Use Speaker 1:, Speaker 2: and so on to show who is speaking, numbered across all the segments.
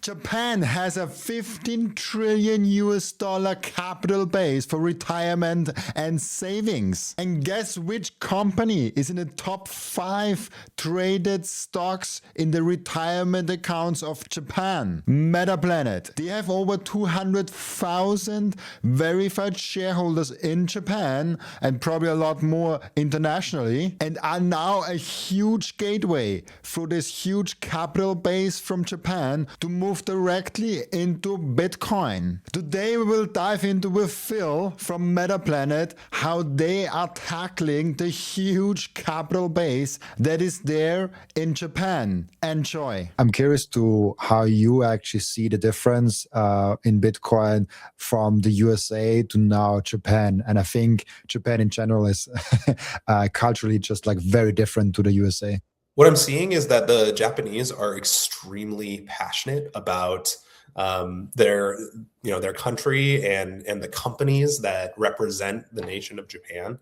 Speaker 1: Japan has a 15 trillion US dollar capital base for retirement and savings. And guess which company is in the top 5 traded stocks in the retirement accounts of Japan? Metaplanet. They have over 200,000 verified shareholders in Japan and probably a lot more internationally, and are now a huge gateway through this huge capital base from Japan to move directly into Bitcoin. Today we will dive into with Phil from Metaplanet how they are tackling the huge capital base that is there in Japan. Enjoy. I'm curious to how you actually see the difference in Bitcoin from the USA to now Japan. And I think Japan in general is culturally just like very different to the USA.
Speaker 2: What I'm seeing is that the Japanese are extremely passionate about their country and the companies that represent the nation of Japan.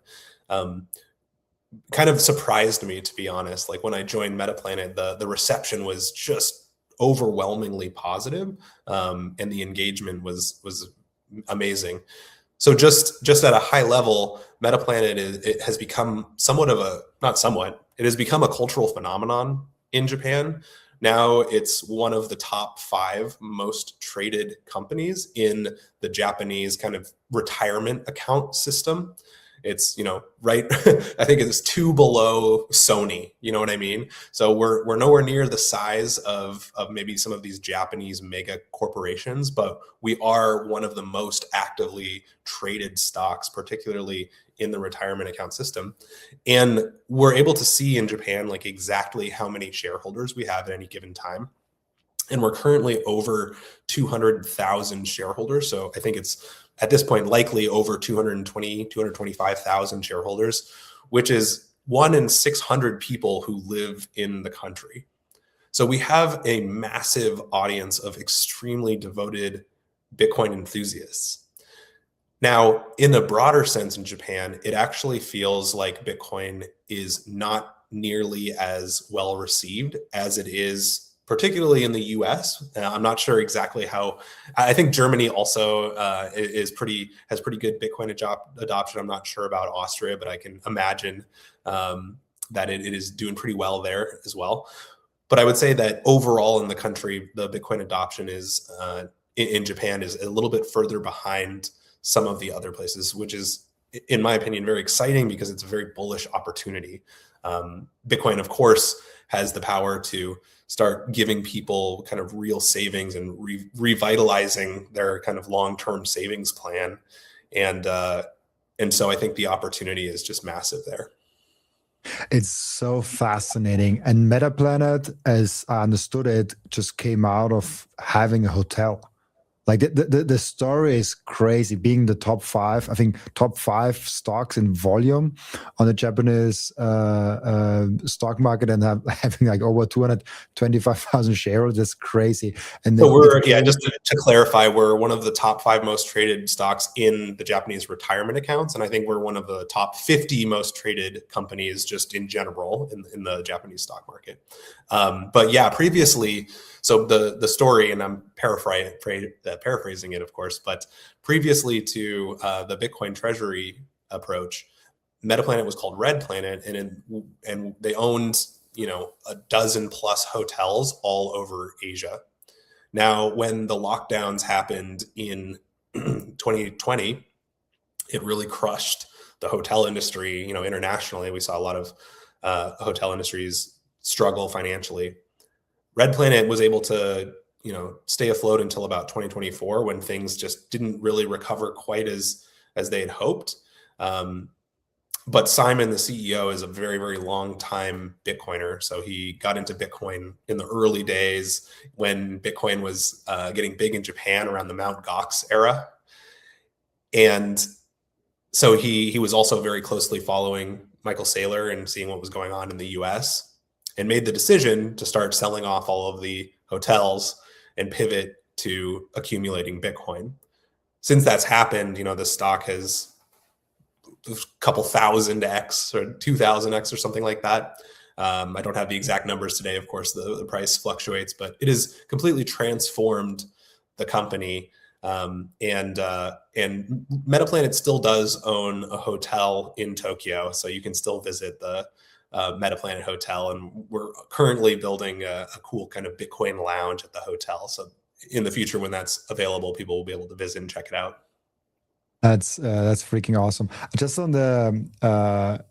Speaker 2: Kind of surprised me, to be honest. Like when I joined Metaplanet, the reception was just overwhelmingly positive, and the engagement was amazing. So just at a high level, Metaplanet it has become it has become a cultural phenomenon in Japan. Now it's one of the top 5 most traded companies in the Japanese kind of retirement account system. It's, right, I think it's 2 below Sony, you know what I mean? So we're nowhere near the size of maybe some of these Japanese mega corporations, but we are one of the most actively traded stocks, particularly in the retirement account system. And we're able to see in Japan like exactly how many shareholders we have at any given time. And we're currently over 200,000 shareholders. So I think it's at this point likely over 225,000 shareholders, which is 1 in 600 people who live in the country. So we have a massive audience of extremely devoted Bitcoin enthusiasts. Now, in a broader sense in Japan, it actually feels like Bitcoin is not nearly as well received as it is particularly in the US. I'm not sure exactly how. I think Germany also has pretty good Bitcoin adoption. I'm not sure about Austria, but I can imagine that it is doing pretty well there as well. But I would say that overall in the country, the Bitcoin adoption is in Japan is a little bit further behind some of the other places, which is, in my opinion, very exciting because it's a very bullish opportunity. Bitcoin, of course, has the power to start giving people kind of real savings and revitalizing their kind of long-term savings plan. And so I think the opportunity is just massive there.
Speaker 1: It's so fascinating. And Metaplanet, as I understood it, just came out of having a hotel. Like the story is crazy, being the top 5, I think top 5 stocks in volume on the Japanese stock market, and having like over 225,000 shareholders. That's crazy. And
Speaker 2: so just to clarify, we're one of the top 5 most traded stocks in the Japanese retirement accounts. And I think we're one of the top 50 most traded companies just in general in the Japanese stock market. But yeah, previously, so the story, and I'm paraphrasing it, of course, but previously to the Bitcoin Treasury approach, Metaplanet was called Red Planet, and they owned a dozen plus hotels all over Asia. Now, when the lockdowns happened in 2020, it really crushed the hotel industry. Internationally, we saw a lot of hotel industries struggle financially. Red Planet was able to, stay afloat until about 2024, when things just didn't really recover quite as they had hoped. But Simon, the CEO, is a very, very long time Bitcoiner. So he got into Bitcoin in the early days when Bitcoin was getting big in Japan around the Mt. Gox era. And so he was also very closely following Michael Seyr and seeing what was going on in the US, and made the decision to start selling off all of the hotels and pivot to accumulating Bitcoin. Since that's happened, the stock has a couple thousand X or 2,000X or something like that. I don't have the exact numbers today. Of course, the price fluctuates, but it has completely transformed the company. And Metaplanet still does own a hotel in Tokyo, so you can still visit the Metaplanet hotel. And we're currently building a cool kind of Bitcoin lounge at the hotel. So in the future, when that's available, people will be able to visit and check it out.
Speaker 1: That's freaking awesome. Just on the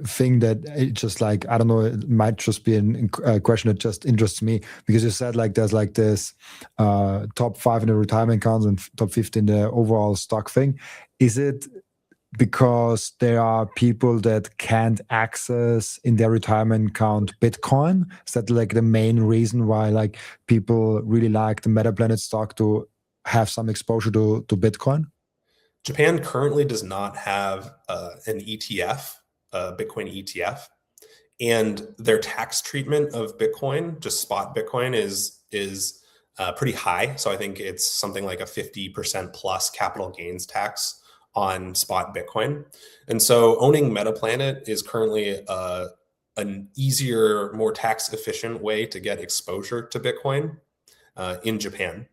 Speaker 1: thing that it just like, I don't know, it might just be a question that just interests me, because you said like there's like this top 5 in the retirement accounts and top 50 in the overall stock thing. Is it because there are people that can't access in their retirement account Bitcoin? Is that like the main reason why like people really like the Metaplanet stock to have some exposure to Bitcoin?
Speaker 2: Japan currently does not have an ETF, Bitcoin ETF, and their tax treatment of Bitcoin, just spot Bitcoin, is pretty high. So I think it's something like a 50% plus capital gains tax on spot Bitcoin. And so owning Metaplanet is currently an easier, more tax efficient way to get exposure to Bitcoin in Japan.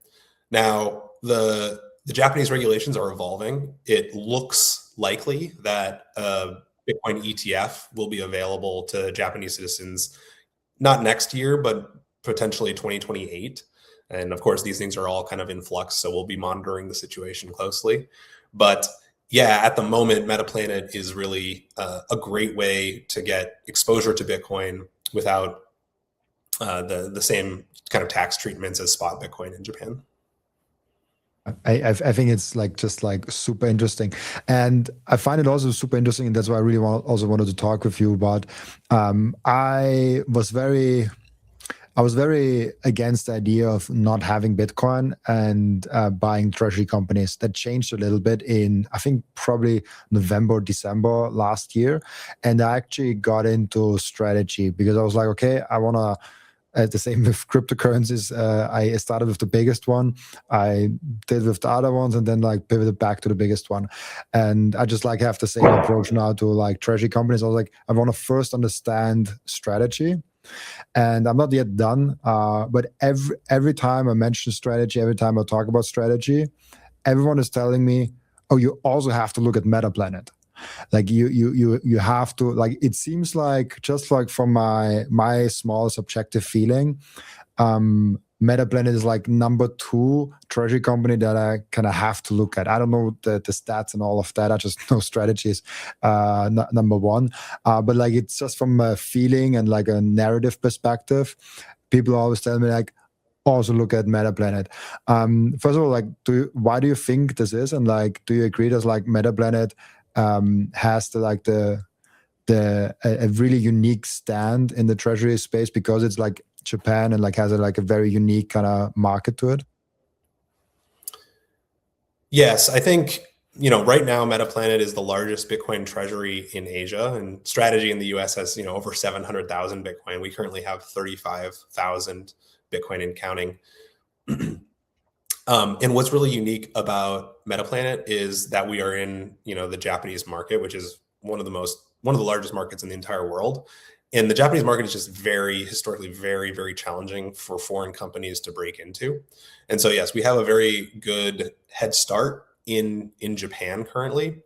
Speaker 2: Now, the Japanese regulations are evolving. It looks likely that Bitcoin ETF will be available to Japanese citizens not next year, but potentially 2028. And of course, these things are all kind of in flux, so we'll be monitoring the situation closely. But yeah, at the moment, Metaplanet is really a great way to get exposure to Bitcoin without the same kind of tax treatments as spot Bitcoin in Japan.
Speaker 1: I think it's like just like super interesting, and I find it also super interesting, and that's why I really also wanted to talk with you about. I was very against the idea of not having Bitcoin and buying treasury companies. That changed a little bit in, I think, probably November, December last year, and I actually got into strategy because I was like, okay, I want to. The same with cryptocurrencies. I started with the biggest one. I did with the other ones, and then like pivoted back to the biggest one. And I just like have the same approach now to like treasury companies. I was like, I want to first understand strategy, and I'm not yet done. But every time I mention strategy, every time I talk about strategy, everyone is telling me, "Oh, you also have to look at Metaplanet." Like you have to, like, it seems like, just like from my small subjective feeling, Metaplanet is like number 2 treasury company that I kind of have to look at. I don't know the stats and all of that. I just know strategies number 1. But like, it's just from a feeling and like a narrative perspective, people always tell me like, also look at Metaplanet. First of all, like, why do you think this is? And like, do you agree that like Metaplanet has a really unique stand in the treasury space because it's like Japan and like has like a very unique kind of market to it?
Speaker 2: Yes, I think, right now Metaplanet is the largest Bitcoin treasury in Asia, and Strategy in the US has, over 700,000 Bitcoin. We currently have 35,000 Bitcoin and counting. And what's really unique about Metaplanet is that we are in, the Japanese market, which is one of the largest markets in the entire world. And the Japanese market is just historically very, very challenging for foreign companies to break into. And so, yes, we have a very good head start in Japan currently.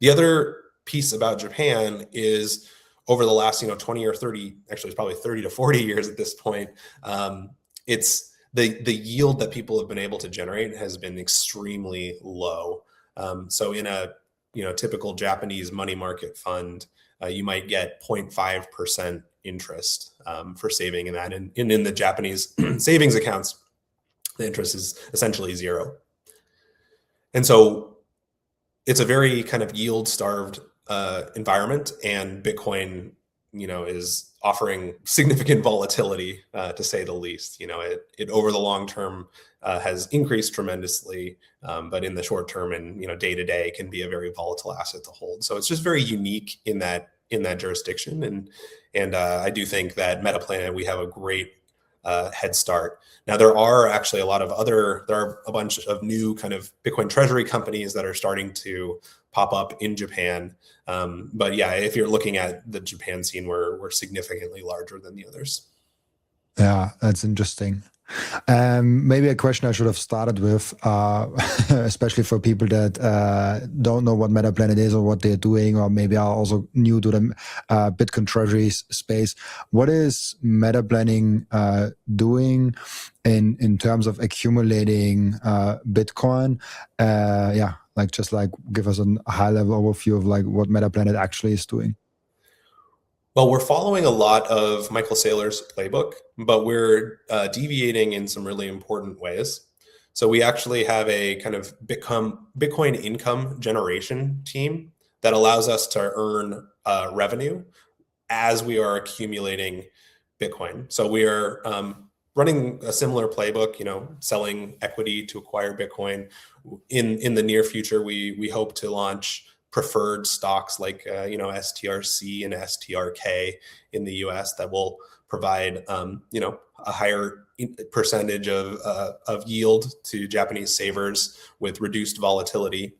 Speaker 2: The other piece about Japan is over the last, 20 or 30, actually it's probably 30 to 40 years at this point, it's the yield that people have been able to generate has been extremely low. So in a typical Japanese money market fund, you might get 0.5% interest for saving in that. And in the Japanese savings accounts, the interest is essentially zero. And so it's a very kind of yield starved environment, and Bitcoin, is offering significant volatility, to say the least. It over the long term has increased tremendously, but in the short term and day to day can be a very volatile asset to hold. So it's just very unique in that jurisdiction, and I do think that Metaplanet, we have a great head start. Now, there are actually there are a bunch of new kind of Bitcoin Treasury companies that are starting to pop up in Japan. But yeah, if you're looking at the Japan scene, we're significantly larger than the others.
Speaker 1: Yeah, that's interesting. Maybe a question I should have started with, especially for people that don't know what Metaplanet is or what they're doing, or maybe are also new to the Bitcoin Treasury space. What is Metaplanet doing in terms of accumulating Bitcoin? Yeah, just give us a high level overview of like what Metaplanet actually is doing.
Speaker 2: Well, we're following a lot of Michael Saylor's playbook, but we're deviating in some really important ways. So we actually have a kind of Bitcoin income generation team that allows us to earn revenue as we are accumulating Bitcoin. So we are running a similar playbook, selling equity to acquire Bitcoin. In the near future, we hope to launch preferred stocks like STRC and STRK in the US that will provide a higher percentage of yield to Japanese savers with reduced volatility.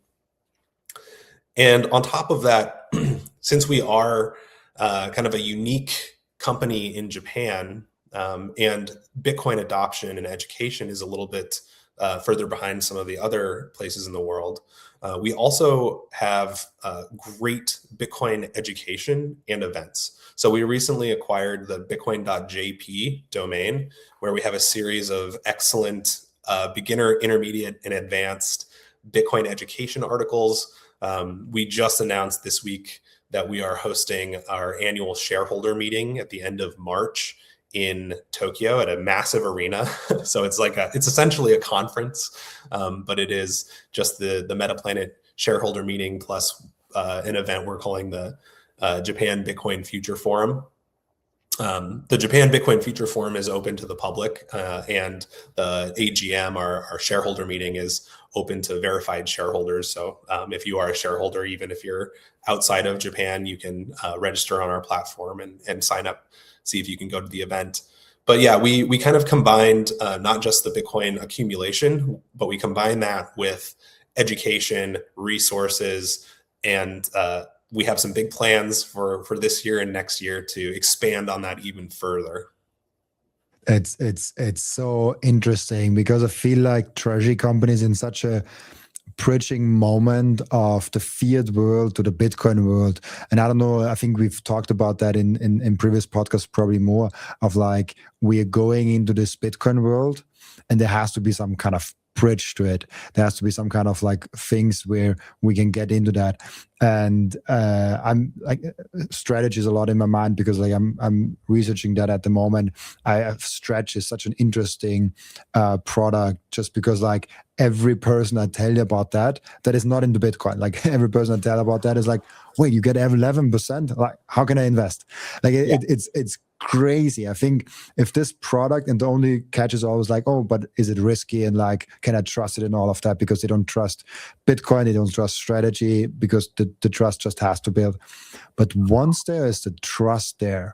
Speaker 2: And on top of that, since we are kind of a unique company in Japan, and Bitcoin adoption and education is a little bit further behind some of the other places in the world, we also have great Bitcoin education and events. So we recently acquired the bitcoin.jp domain, where we have a series of excellent beginner, intermediate, and advanced Bitcoin education articles. We just announced this week that we are hosting our annual shareholder meeting at the end of March in Tokyo at a massive arena. So it's essentially a conference, but it is just the Metaplanet shareholder meeting plus an event we're calling the Japan Bitcoin Future Forum. The Japan Bitcoin Future Forum is open to the public, and the AGM, our shareholder meeting, is open to verified shareholders. So if you are a shareholder, even if you're outside of Japan, you can register on our platform and sign up, see if you can go to the event. But yeah, we kind of combined not just the Bitcoin accumulation, but we combined that with education, resources, and we have some big plans for this year and next year to expand on that even further.
Speaker 1: It's so interesting because I feel like treasury companies in such a bridging moment of the fiat world to the Bitcoin world. And I don't know, I think we've talked about that in previous podcasts, probably more, of like, we are going into this Bitcoin world and there has to be some kind of bridge to it. There has to be some kind of like things where we can get into that. And I'm like, strategy is a lot in my mind because like I'm researching that at the moment. Stretch is such an interesting product just because like every person I tell you about that is not into Bitcoin. Like every person I tell about that is like, wait, you get 11%? Like, how can I invest? Like it's crazy. I think if this product, and the only catch is always like, oh, but is it risky? And like, can I trust it and all of that? Because they don't trust Bitcoin, they don't trust strategy because the trust just has to build. But once there is the trust there,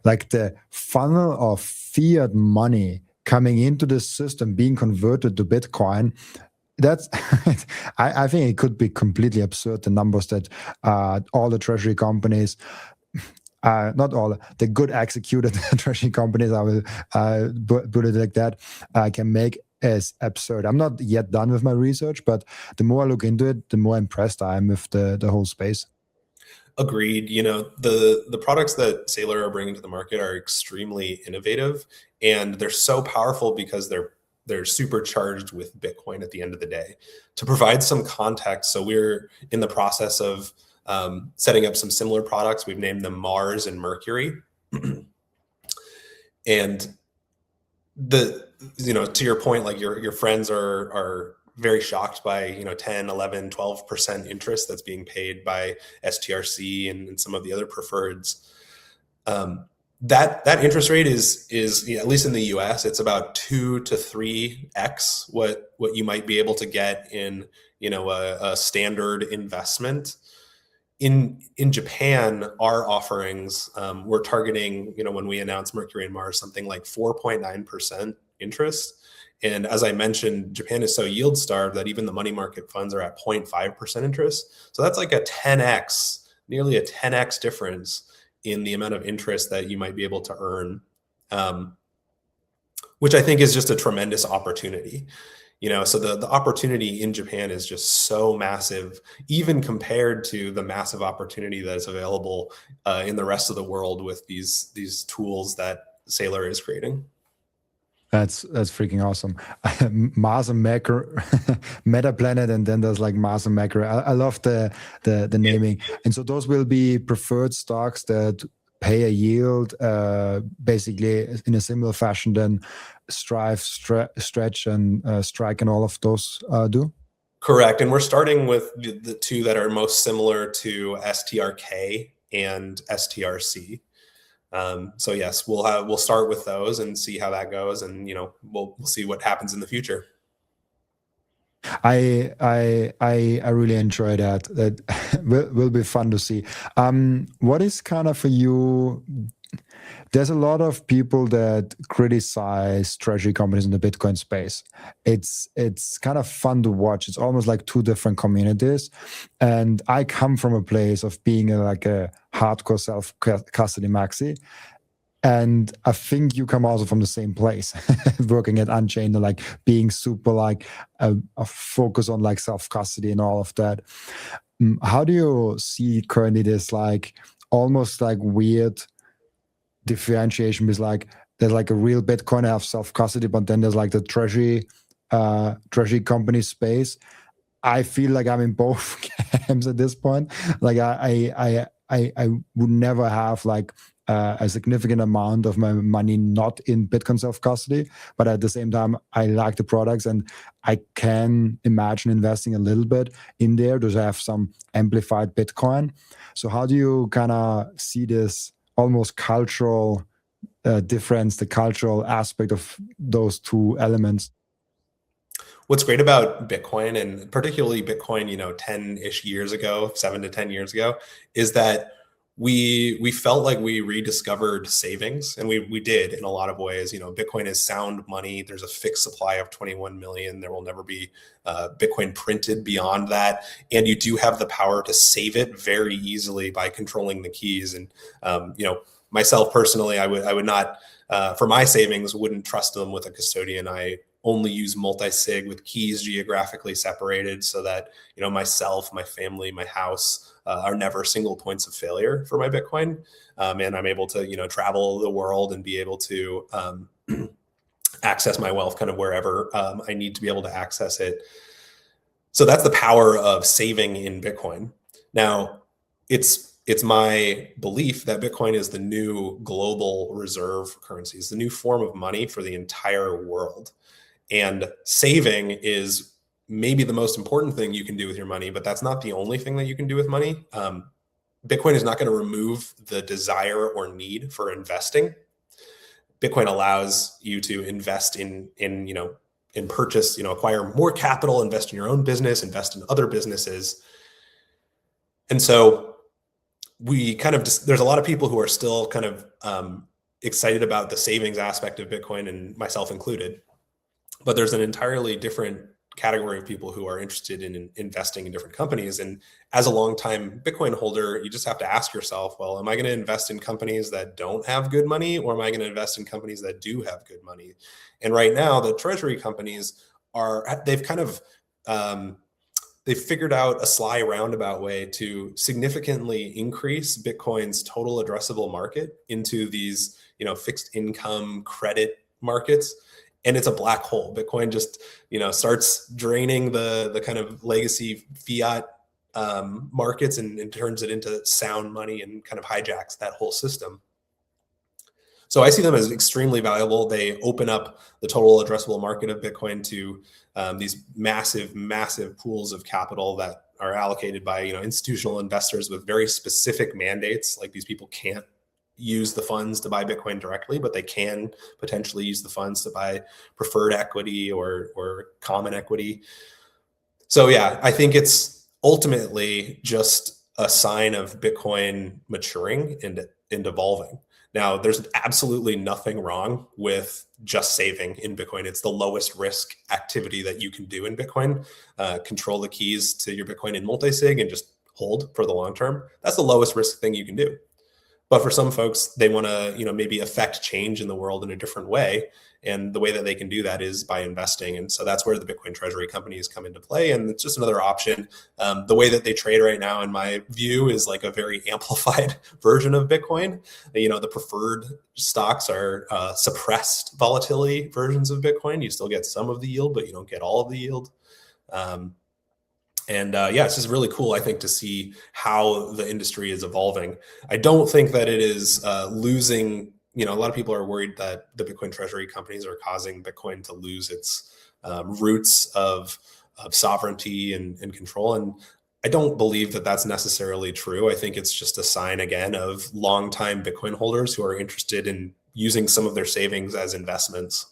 Speaker 1: like the funnel of fiat money coming into the system, being converted to Bitcoin, that's I think it could be completely absurd, the numbers that all the treasury companies, not all, the good executed treasury companies, I will put it like that, can make is absurd. I'm not yet done with my research, but the more I look into it, the more impressed I am with the whole space.
Speaker 2: Agreed. The products that Seyr are bringing to the market are extremely innovative, and they're so powerful because they're supercharged with Bitcoin at the end of the day. To provide some context, so we're in the process of setting up some similar products. We've named them Mars and Mercury. And to your point, like your friends are very shocked by 10, 11, 12% interest that's being paid by STRC and some of the other preferreds. That interest rate is at least in the US, it's about 2 to 3x what you might be able to get in a standard investment. in Japan, our offerings, we're targeting, when we announce Mercury and Mars, something like 4.9% interest. And as I mentioned, Japan is so yield starved that even the money market funds are at 0.5% interest. So that's like a 10x, nearly a 10x difference in the amount of interest that you might be able to earn, which I think is just a tremendous opportunity. So the opportunity in Japan is just so massive, even compared to the massive opportunity that is available in the rest of the world with these tools that Seyr is creating.
Speaker 1: That's freaking awesome. Mars and Macro, Metaplanet, and then there's like Mars and Macro. I love the naming. And so those will be preferred stocks that pay a yield, basically in a similar fashion than Strive, Stretch, and Strike, and all of those do.
Speaker 2: Correct. And we're starting with the two that are most similar to STRK and STRC. So yes, we'll start with those and see how that goes, and we'll see what happens in the future.
Speaker 1: I really enjoy that. That will be fun to see. What is kind of for you? There's a lot of people that criticize treasury companies in the Bitcoin space. It's kind of fun to watch. It's almost like two different communities. And I come from a place of being like a hardcore self-custody maxi. And I think you come also from the same place, working at Unchained, like being super like a focus on like self-custody and all of that. How do you see currently this like almost like weird differentiation with like there's like a real Bitcoin have self-custody, but then there's like the treasury company space? I feel like I'm in both camps at this point. Like I would never have like a significant amount of my money not in Bitcoin self-custody, but at the same time I like the products and I can imagine investing a little bit in there to have some amplified Bitcoin. So how do you kind of see this almost cultural difference, the cultural aspect of those two elements?
Speaker 2: What's great about Bitcoin, and particularly Bitcoin, 10-ish years ago, 7 to 10 years ago, is that we felt like we rediscovered savings, and we did in a lot of ways. Bitcoin is sound money. There's a fixed supply of 21 million. There will never be Bitcoin printed beyond that, and you do have the power to save it very easily by controlling the keys. And myself personally, I would not for my savings wouldn't trust them with a custodian. I only use multi-sig with keys geographically separated, so that myself, my family, my house are never single points of failure for my Bitcoin, and I'm able to travel the world and be able to access my wealth kind of wherever I need to be able to access it. So that's the power of saving in Bitcoin. Now, it's my belief that Bitcoin is the new global reserve currency, is the new form of money for the entire world. And saving is maybe the most important thing you can do with your money, but that's not the only thing that you can do with money. Bitcoin is not going to remove the desire or need for investing. Bitcoin allows you to invest in purchase, acquire more capital, invest in your own business, invest in other businesses. And so there's a lot of people who are still kind of excited about the savings aspect of Bitcoin, and myself included. But there's an entirely different category of people who are interested in investing in different companies. And as a longtime Bitcoin holder, you just have to ask yourself, well, am I going to invest in companies that don't have good money, or am I going to invest in companies that do have good money? And right now, the treasury companies they've kind of they've figured out a sly roundabout way to significantly increase Bitcoin's total addressable market into these fixed income credit markets. And it's a black hole. Bitcoin just, starts draining the kind of legacy fiat markets and turns it into sound money and kind of hijacks that whole system. So I see them as extremely valuable. They open up the total addressable market of Bitcoin to these massive, massive pools of capital that are allocated by institutional investors with very specific mandates. Like, these people can't use the funds to buy Bitcoin directly, but they can potentially use the funds to buy preferred equity or common equity. So yeah, I think it's ultimately just a sign of Bitcoin maturing and evolving. Now, there's absolutely nothing wrong with just saving in Bitcoin. It's the lowest risk activity that you can do in Bitcoin. Control the keys to your Bitcoin in multisig and just hold for the long term. That's the lowest risk thing you can do. But for some folks, they want to, maybe affect change in the world in a different way. And the way that they can do that is by investing. And so that's where the Bitcoin Treasury companies come into play. And it's just another option. The way that they trade right now, in my view, is like a very amplified version of Bitcoin. The preferred stocks are suppressed volatility versions of Bitcoin. You still get some of the yield, but you don't get all of the yield. It's just really cool, I think, to see how the industry is evolving. I don't think that it is losing. A lot of people are worried that the Bitcoin Treasury companies are causing Bitcoin to lose its roots of sovereignty and control. And I don't believe that that's necessarily true. I think it's just a sign, again, of longtime Bitcoin holders who are interested in using some of their savings as investments.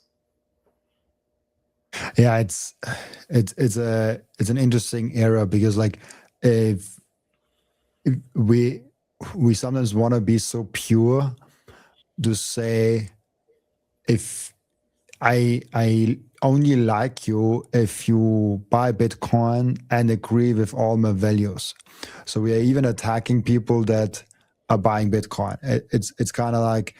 Speaker 1: Yeah, it's an interesting era, because like if we sometimes want to be so pure to say, if I only like you if you buy Bitcoin and agree with all my values. So we are even attacking people that are buying Bitcoin. It's kind of like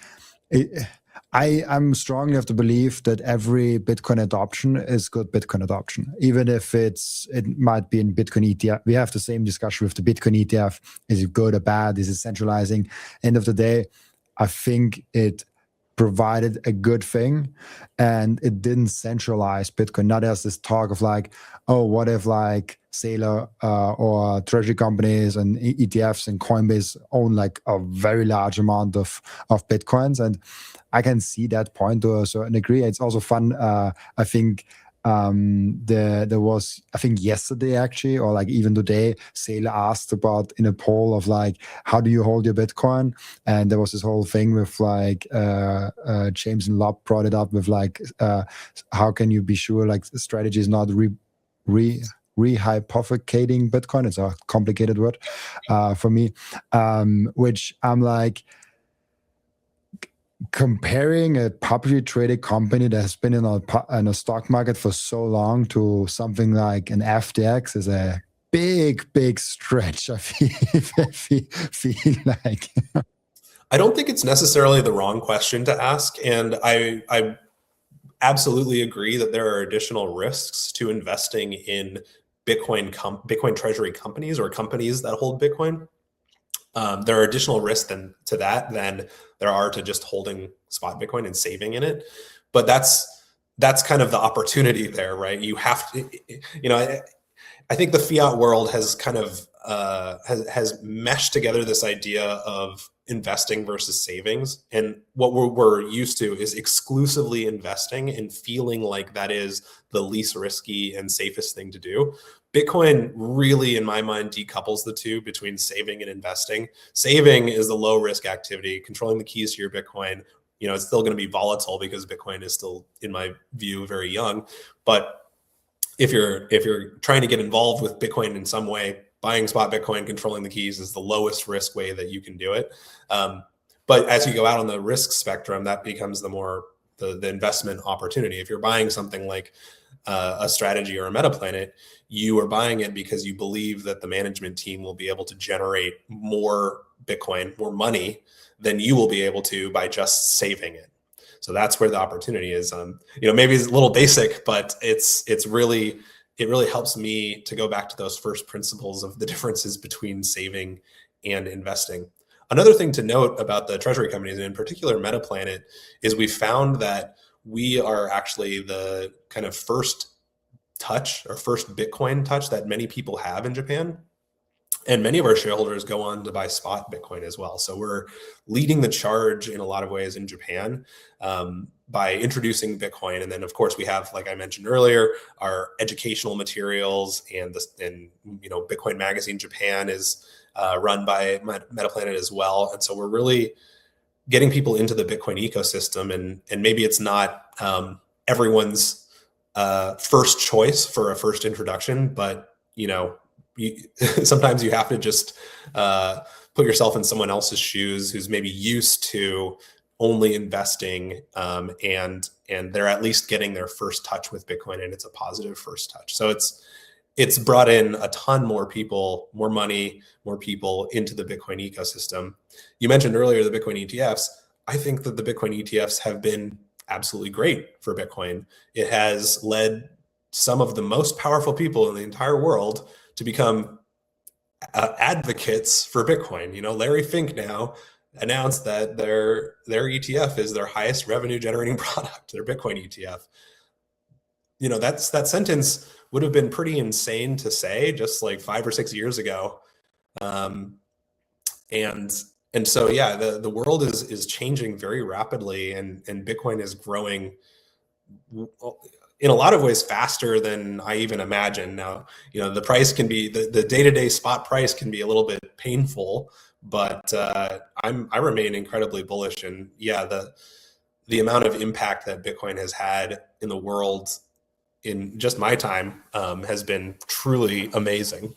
Speaker 1: I'm strongly of the belief that every Bitcoin adoption is good Bitcoin adoption, even if it might be in Bitcoin ETF. We have the same discussion with the Bitcoin ETF. Is it good or bad? Is it centralizing? End of the day, I think it provided a good thing, and it didn't centralize Bitcoin. Now there's this talk of like, oh, what if like Seyr or treasury companies and ETFs and Coinbase own like a very large amount of Bitcoins, and I can see that point to a certain degree. It's also fun. I think there was, I think yesterday actually, or like even today, Seyr asked about in a poll of like, how do you hold your Bitcoin? And there was this whole thing with like James and Lobb brought it up with like, how can you be sure like the strategy is not rehypothecating Bitcoin? It's a complicated word for me, which I'm like, comparing a publicly traded company that has been in a stock market for so long to something like an FTX is a big stretch. I feel like.
Speaker 2: I don't think it's necessarily the wrong question to ask, and I absolutely agree that there are additional risks to investing in Bitcoin Treasury companies or companies that hold Bitcoin. There are additional risks to that than there are to just holding spot Bitcoin and saving in it. But that's kind of the opportunity there, right? You have to, I think the fiat world has kind of has meshed together this idea of investing versus savings, and what we're used to is exclusively investing and feeling like that is the least risky and safest thing to do. Bitcoin really, in my mind, decouples the two between saving and investing. Saving is the low risk activity, controlling the keys to your Bitcoin. It's still going to be volatile because Bitcoin is still, in my view, very young. But if you're trying to get involved with Bitcoin in some way, buying spot Bitcoin, controlling the keys is the lowest risk way that you can do it. But as you go out on the risk spectrum, that becomes the investment opportunity. If you're buying something like a strategy or a Metaplanet, you are buying it because you believe that the management team will be able to generate more Bitcoin, more money than you will be able to by just saving it. So that's where the opportunity is. Maybe it's a little basic, but it really helps me to go back to those first principles of the differences between saving and investing. Another thing to note about the treasury companies, and in particular Metaplanet, is we found that we are actually the kind of first Bitcoin touch that many people have in Japan. And many of our shareholders go on to buy spot Bitcoin as well. So we're leading the charge in a lot of ways in Japan by introducing Bitcoin. And then, of course, we have, like I mentioned earlier, our educational materials, and Bitcoin Magazine Japan is run by Metaplanet as well. And so we're really getting people into the Bitcoin ecosystem. And maybe it's not everyone's first choice for a first introduction, but sometimes you have to just put yourself in someone else's shoes who's maybe used to only investing, and they're at least getting their first touch with Bitcoin, and it's a positive first touch. So it's brought in a ton more people, more money, more people into the Bitcoin ecosystem. You mentioned earlier the Bitcoin ETFs. I think that the Bitcoin ETFs have been absolutely great for Bitcoin. It has led some of the most powerful people in the entire world to become advocates for Bitcoin. Larry Fink now announced that their ETF is their highest revenue generating product, their Bitcoin ETF. That sentence would have been pretty insane to say just like 5 or 6 years ago. And so, yeah, the world is changing very rapidly, and Bitcoin is growing in a lot of ways faster than I even imagined. Now, the price can be, the day-to-day spot price can be a little bit painful, but I remain incredibly bullish. And yeah, the amount of impact that Bitcoin has had in the world in just my time has been truly amazing.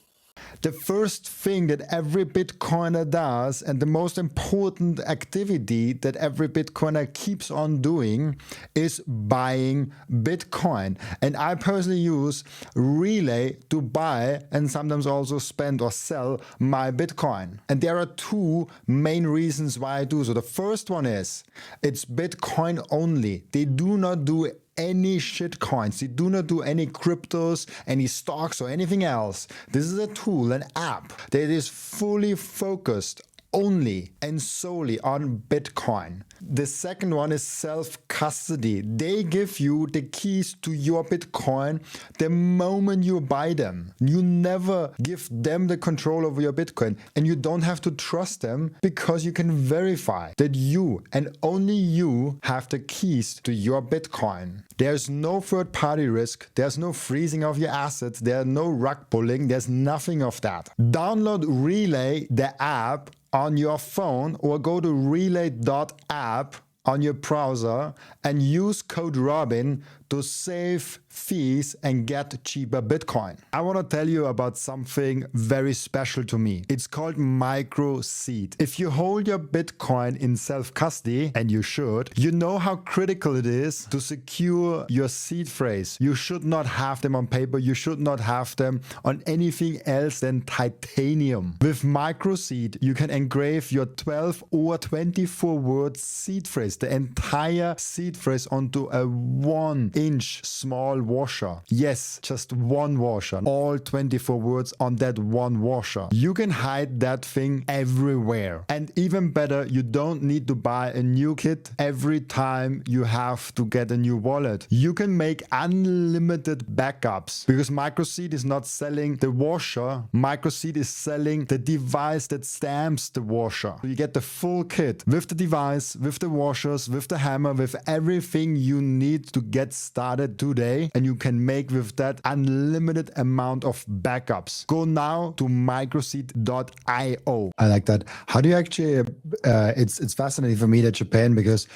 Speaker 1: The first thing that every Bitcoiner does, and the most important activity that every Bitcoiner keeps on doing, is buying Bitcoin. And I personally use Relay to buy and sometimes also spend or sell my Bitcoin. And there are two main reasons why I do so. The first one is it's Bitcoin only. They do not do any shit coins. They do not do any cryptos, any stocks, or anything else. This is a tool, an app that is fully focused only and solely on Bitcoin. The second one is self-custody. They give you the keys to your Bitcoin the moment you buy them. You never give them the control over your Bitcoin, and you don't have to trust them because you can verify that you and only you have the keys to your Bitcoin. There's no third-party risk. There's no freezing of your assets. There's no rug pulling. There's nothing of that. Download Relay, the app, on your phone, or go to relay.app on your browser and use code Robin to save fees and get cheaper Bitcoin. I want to tell you about something very special to me. It's called micro seed. If you hold your Bitcoin in self-custody, and you should, you know how critical it is to secure your seed phrase. You should not have them on paper. You should not have them on anything else than titanium. With micro seed, you can engrave your 12 or 24 word seed phrase, the entire seed phrase, onto a 1-inch small washer. Yes, just one washer. All 24 words on that one washer. You can hide that thing everywhere. And even better, you don't need to buy a new kit every time you have to get a new wallet. You can make unlimited backups because MicroSeed is not selling the washer. MicroSeed is selling the device that stamps the washer. So you get the full kit with the device, with the washers, with the hammer, with everything you need to get started today, and you can make with that unlimited amount of backups. Go now to microseed.io. I like that. How do you actually it's fascinating for me that Japan, because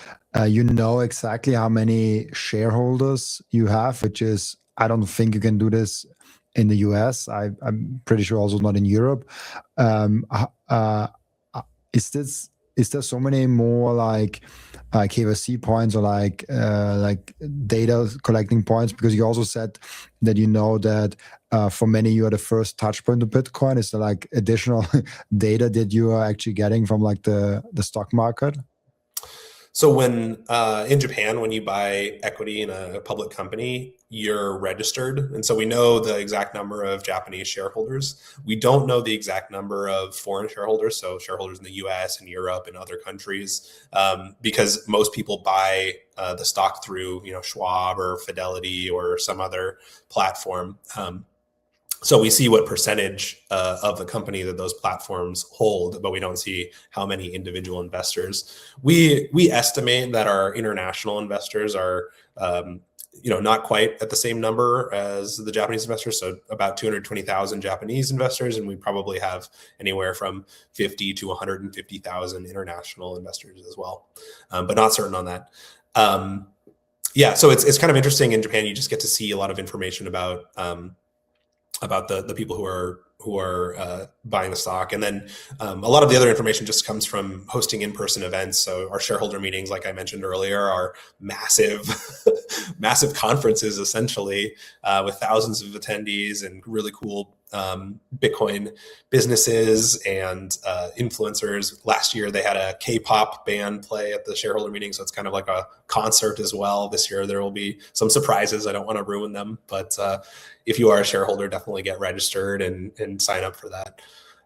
Speaker 1: you know exactly how many shareholders you have, which is, I don't think you can do this in the US. I'm pretty sure also not in Europe. Is there so many more like KYC points or like data collecting points? Because you also said that you know that for many you are the first touch point to Bitcoin. Is there like additional data that you are actually getting from like the stock market?
Speaker 2: So when in Japan, when you buy equity in a public company, you're registered. And so we know the exact number of Japanese shareholders. We don't know the exact number of foreign shareholders, so shareholders in the US and Europe and other countries, because most people buy the stock through, Schwab or Fidelity or some other platform. So we see what percentage of the company that those platforms hold, but we don't see how many individual investors. We estimate that our international investors are, not quite at the same number as the Japanese investors. So about 220,000 Japanese investors, and we probably have anywhere from 50 to 150,000 international investors as well, but not certain on that. Yeah, so it's kind of interesting. In Japan, you just get to see a lot of information about the people who are buying the stock. And then a lot of the other information just comes from hosting in-person events. So our shareholder meetings, like I mentioned earlier, are massive, massive conferences essentially, with thousands of attendees and really cool Bitcoin businesses and influencers. Last year they had a K-pop band play at the shareholder meeting, so it's kind of like a concert as well. This year there will be some surprises. I don't want to ruin them, but if you are a shareholder, definitely get registered and sign up for that.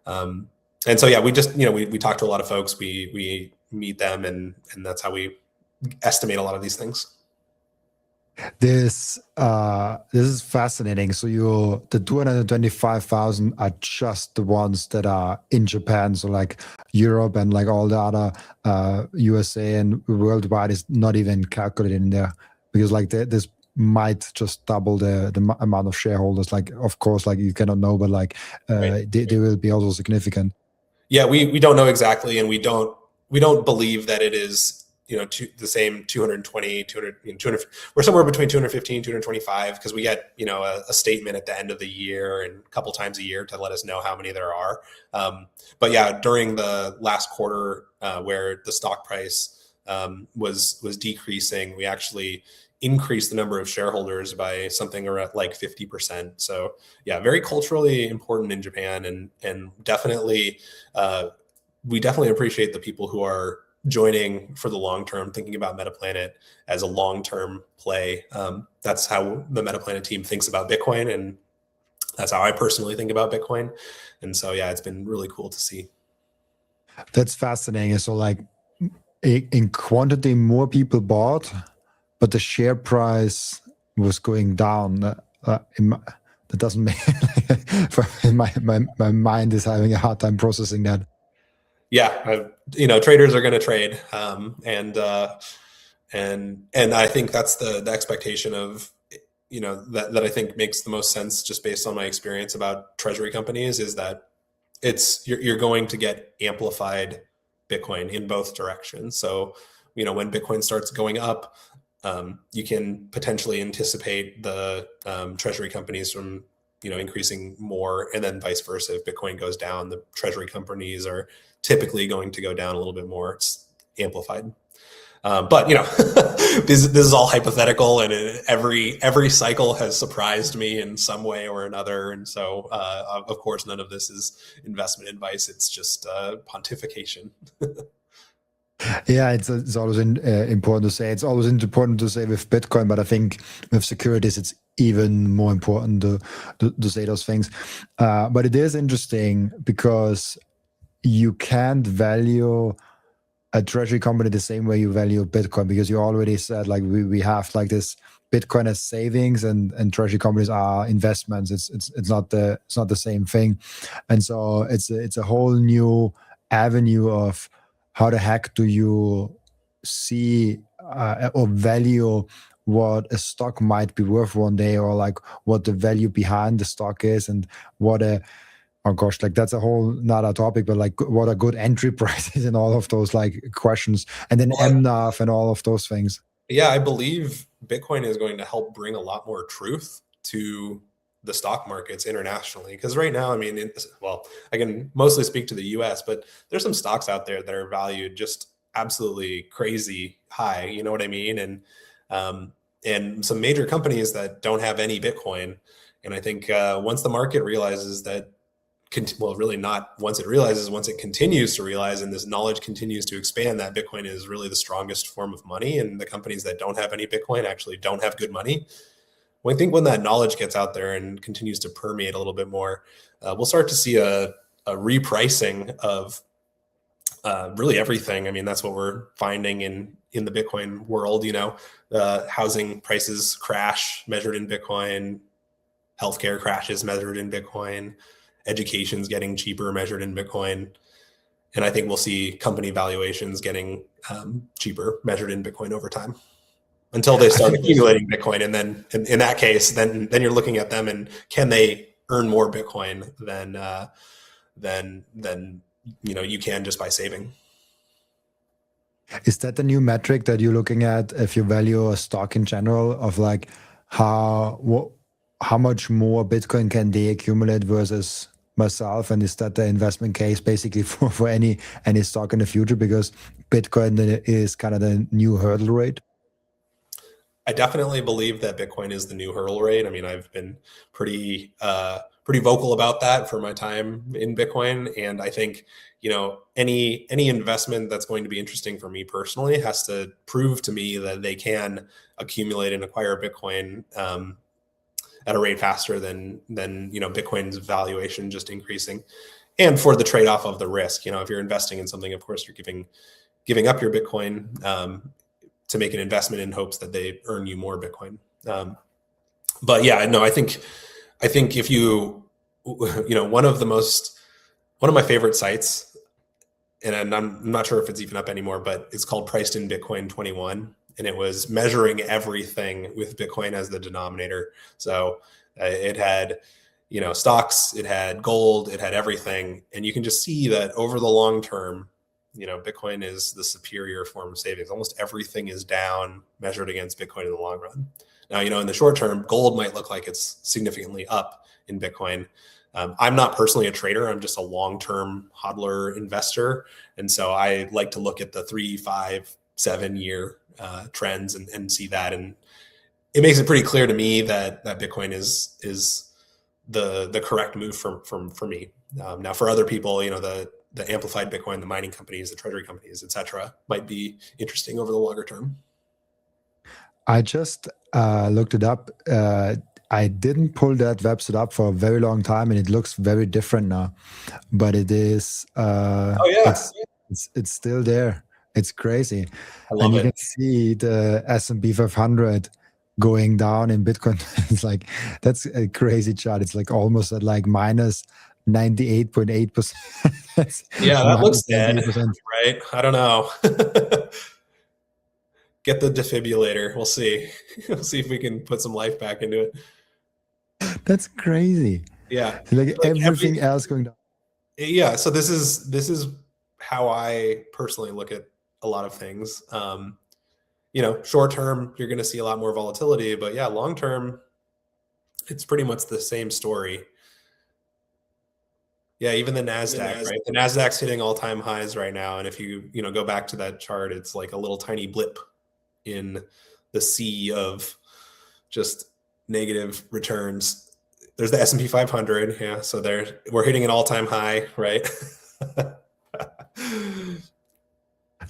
Speaker 2: And so yeah, we just we talk to a lot of folks, we meet them, and that's how we estimate a lot of these things.
Speaker 1: This is fascinating. So the 225,000 are just the ones that are in Japan. So like Europe and like all the other USA and worldwide is not even calculated in there, because like this might just double the amount of shareholders. Like, of course, like you cannot know, but like
Speaker 2: Right.
Speaker 1: they will be also significant.
Speaker 2: Yeah, we don't know exactly, and we don't believe that it is the same 220, 200, we're somewhere between 215, 225, because we get a statement at the end of the year and a couple times a year to let us know how many there are. But yeah, during the last quarter, where the stock price was decreasing, we actually increased the number of shareholders by something around like 50%. So yeah, very culturally important in Japan, and definitely we definitely appreciate the people who are joining for the long term, thinking about Metaplanet as a long-term play. That's how the Metaplanet team thinks about Bitcoin, and that's how I personally think about Bitcoin. And so yeah, it's been really cool to see.
Speaker 1: That's fascinating. So like in quantity, more people bought, but the share price was going down. That doesn't make my mind is having a hard time processing that.
Speaker 2: Yeah, traders are going to trade, and I think that's the expectation of that I think makes the most sense, just based on my experience about treasury companies, is that you're going to get amplified Bitcoin in both directions. So when Bitcoin starts going up, you can potentially anticipate the treasury companies from increasing more, and then vice versa. If Bitcoin goes down, the treasury companies are typically going to go down a little bit more. It's amplified. But this is all hypothetical, and every cycle has surprised me in some way or another. And so, of course, none of this is investment advice. It's just pontification.
Speaker 1: Yeah, it's always important to say. It's always important to say with Bitcoin, but I think with securities, it's even more important to say those things. But it is interesting because you can't value a treasury company the same way you value Bitcoin, because you already said like we have like this Bitcoin as savings, and treasury companies are investments. It's not the same thing, and so it's a whole new avenue of how the heck do you see or value what a stock might be worth one day, or like what the value behind the stock is, and what a oh gosh, like that's a whole nother topic, but like what a good entry price is, and all of those like questions, and then MNAV and all of those things.
Speaker 2: Yeah, I believe Bitcoin is going to help bring a lot more truth to the stock markets internationally. Because right now, I mean, I can mostly speak to the US, but there's some stocks out there that are valued just absolutely crazy high. You know what I mean? And some major companies that don't have any Bitcoin. And I think once the market realizes that, really not once it realizes, once it continues to realize, and this knowledge continues to expand, that Bitcoin is really the strongest form of money, and the companies that don't have any Bitcoin actually don't have good money. Well, I think when that knowledge gets out there and continues to permeate a little bit more, we'll start to see a repricing of really everything. I mean, that's what we're finding in the Bitcoin world. Housing prices crash measured in Bitcoin, healthcare crashes measured in Bitcoin, education's getting cheaper measured in Bitcoin. And I think we'll see company valuations getting cheaper measured in Bitcoin over time, until they start accumulating Bitcoin. And then in that case, then you're looking at them, and can they earn more Bitcoin than you can just by saving.
Speaker 1: Is that the new metric that you're looking at if you value a stock in general, of like how much more Bitcoin can they accumulate versus myself, and is that the investment case basically for any stock in the future, because Bitcoin is kind of the new hurdle rate?
Speaker 2: I definitely believe that Bitcoin is the new hurdle rate. I mean, I've been pretty vocal about that for my time in Bitcoin, and I think any investment that's going to be interesting for me personally has to prove to me that they can accumulate and acquire Bitcoin at a rate faster than Bitcoin's valuation just increasing, and for the trade off of the risk. If you're investing in something, of course, you're giving up your Bitcoin to make an investment in hopes that they earn you more Bitcoin. But yeah, no, I think if one of my favorite sites, and I'm not sure if it's even up anymore, but it's called Priced in Bitcoin 21, and it was measuring everything with Bitcoin as the denominator. So it had stocks, it had gold, it had everything, and you can just see that over the long term, Bitcoin is the superior form of savings. Almost everything is down measured against Bitcoin in the long run. Now, in the short term, gold might look like it's significantly up in Bitcoin. I'm not personally a trader. I'm just a long-term hodler investor. And so I like to look at the 3, 5, 7-year trends and see that. And it makes it pretty clear to me that Bitcoin is the correct move for me. Now, for other people, the amplified Bitcoin, the mining companies, the treasury companies, et cetera, might be interesting over the longer term.
Speaker 1: I just looked it up. I didn't pull that website up for a very long time, and it looks very different now. But it is.
Speaker 2: Oh yeah,
Speaker 1: it's still there. It's crazy,
Speaker 2: I love
Speaker 1: and you
Speaker 2: it.
Speaker 1: can see the S&P 500 going down in Bitcoin. It's like, that's a crazy chart. It's like almost at like minus 98.8%.
Speaker 2: Yeah, that looks dead,
Speaker 1: 98%.
Speaker 2: right? I don't know. Get the defibrillator. We'll see. We'll see if we can put some life back into it.
Speaker 1: That's crazy.
Speaker 2: Yeah,
Speaker 1: Like everything else going down.
Speaker 2: Yeah. So this is how I personally look at a lot of things. Short term, you're going to see a lot more volatility, but yeah, long term, it's pretty much the same story. Yeah, even the Nasdaq, right? The Nasdaq's hitting all-time highs right now, and if you go back to that chart, it's like a little tiny blip in the sea of just negative returns. There's the S&P 500, yeah. So we're hitting an all-time high, right?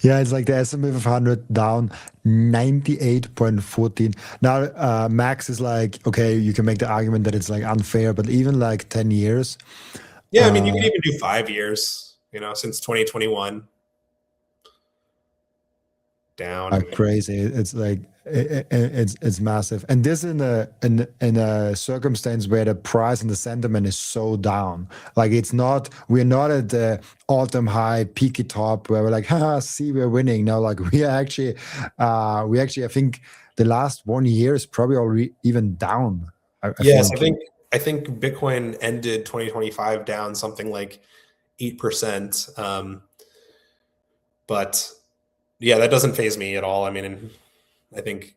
Speaker 1: Yeah, it's like the S&P 500 down 98.14. Now, Max is like, okay, you can make the argument that it's like unfair, but even like 10 years.
Speaker 2: Yeah, I mean, you can even do 5 years, since 2021. Down.
Speaker 1: Crazy. It's like, it's massive. And this in a circumstance where the price and the sentiment is so down. Like, we're not at the all-time high peaky top where we're like, haha, see, we're winning. No, like we actually, I think the last 1 year is probably already even down.
Speaker 2: Yes, I think Bitcoin ended 2025 down something like 8%. But yeah, that doesn't faze me at all. I mean, I think,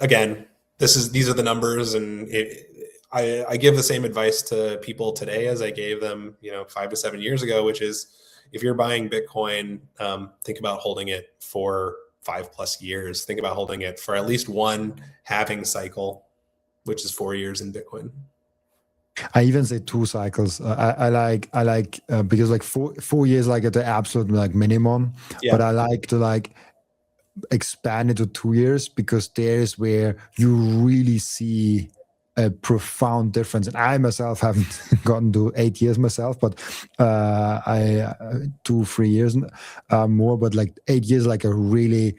Speaker 2: again, these are the numbers, and I give the same advice to people today as I gave them, 5 to 7 years ago, which is, if you're buying Bitcoin, think about holding it for 5+ years. Think about holding it for at least one halving cycle, which is 4 years in Bitcoin.
Speaker 1: I even say 2 cycles. I like because like 4 years like at the absolute like minimum. Yeah. But I like to like expand it to 2 years, because there's where you really see a profound difference. And I myself haven't gotten to 8 years myself, but I 2-3 years more. But like 8 years, like you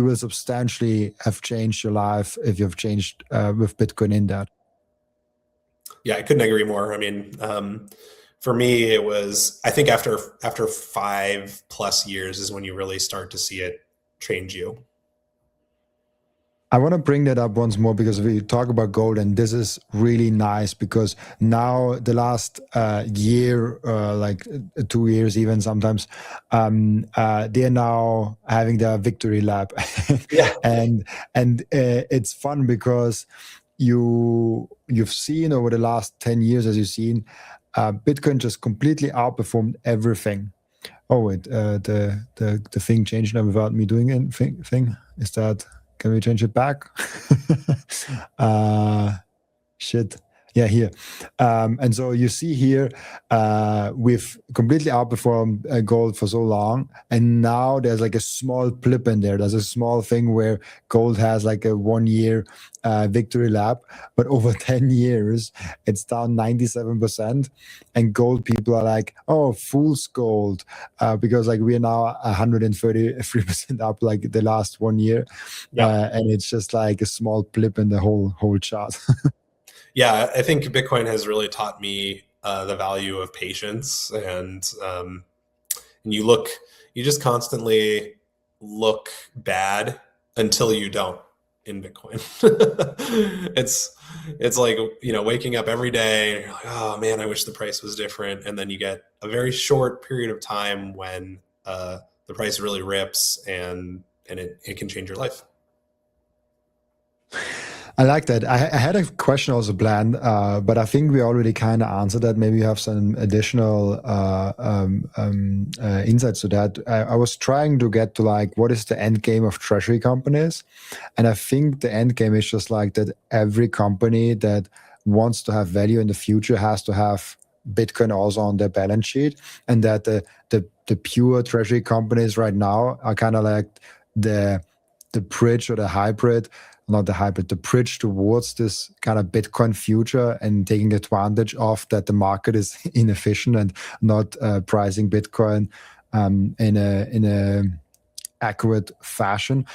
Speaker 1: will substantially have changed your life if you've changed with Bitcoin in that.
Speaker 2: Yeah, I couldn't agree more. I mean, for me, it was, I think after 5+ years is when you really start to see it change you.
Speaker 1: I want to bring that up once more, because we talk about gold, and this is really nice, because now the last year, like 2 years even sometimes, they're now having their victory lap. Yeah. and it's fun because you've seen over the last 10 years, as you've seen, Bitcoin just completely outperformed everything. Oh wait, the thing changed now without me doing anything. Is that, can we change it back? Shit. Yeah, here. And so you see here, we've completely outperformed gold for so long. And now there's like a small blip in there. There's a small thing where gold has like a 1 year victory lap. But over 10 years, it's down 97%. And gold people are like, oh, fool's gold. Because like we're now 133% up like the last 1 year.
Speaker 2: Yeah.
Speaker 1: And it's just like a small blip in the whole chart.
Speaker 2: Yeah, I think Bitcoin has really taught me the value of patience, and you just constantly look bad until you don't in Bitcoin. It's like, waking up every day and you're like, oh man, I wish the price was different, and then you get a very short period of time when the price really rips, and it can change your life.
Speaker 1: I like that. I had a question also planned, but I think we already kind of answered that. Maybe you have some additional insights to that. I was trying to get to like, what is the end game of treasury companies? And I think the end game is just like that every company that wants to have value in the future has to have Bitcoin also on their balance sheet, and that the pure treasury companies right now are kind of like the bridge or the hybrid, not the hybrid, the bridge towards this kind of Bitcoin future, and taking advantage of that the market is inefficient and not pricing Bitcoin in a accurate fashion.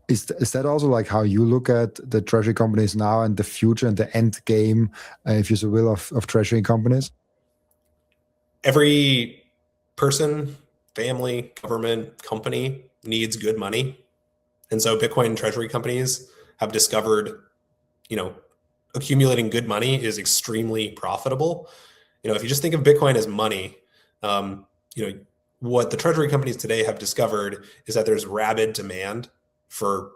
Speaker 1: Is that also like how you look at the treasury companies now and the future and the end game, if you so will, of treasury companies?
Speaker 2: Every person, family, government, company needs good money. And so Bitcoin treasury companies have discovered, accumulating good money is extremely profitable. If you just think of Bitcoin as money, what the treasury companies today have discovered is that there's rabid demand for